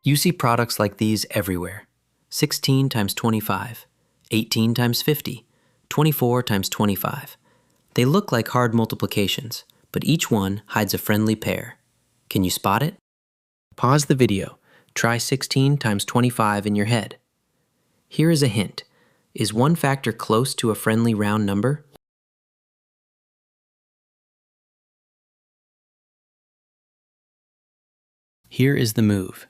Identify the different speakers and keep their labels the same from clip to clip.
Speaker 1: You see products like these everywhere. 16 times 25, 18 times 50, 24 times 25. They look like hard multiplications, but each one hides a friendly pair. Can you spot it? Pause the video. Try 16 times 25 in your head. Here is a hint. Is one factor close to a friendly round number? Here is the move.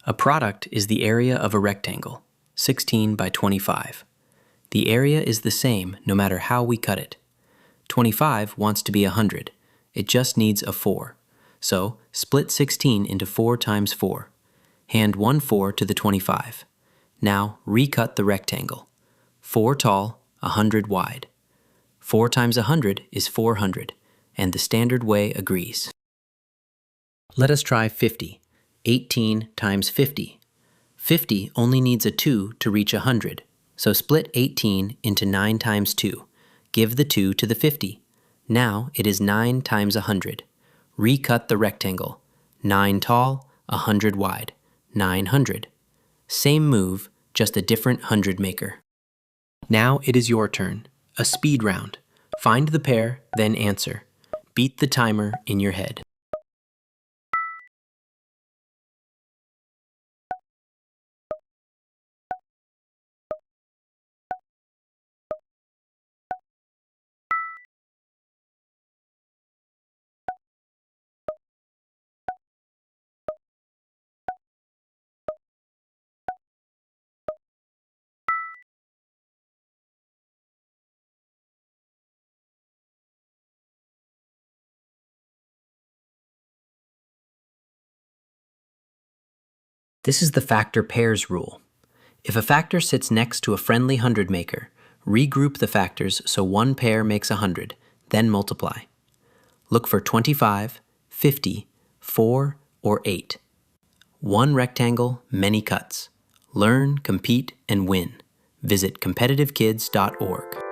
Speaker 1: A product is the area of a rectangle, 16 by 25. The area is the same no matter how we cut it. 25 wants to be 100. It just needs a 4. So, split 16 into 4 times 4. Hand one 4 to the 25. Now, recut the rectangle. 4 tall, 100 wide. 4 times 100 is 400, and the standard way agrees. Let us try 50. 18 times 50. 50 only needs a 2 to reach 100, so split 18 into 9 times 2. Give the 2 to the 50. Now it is 9 times 100. Recut the rectangle. 9 tall, 100 wide. 900. Same move, just a different 100 maker. Now it is your turn. A speed round. Find the pair, then answer. Beat the timer in your head. This is the factor pairs rule. If a factor sits next to a friendly 100 maker, regroup the factors so one pair makes 100, then multiply. Look for 25, 50, 4, or 8. One rectangle, many cuts. Learn, compete, and win. Visit competitivekids.org.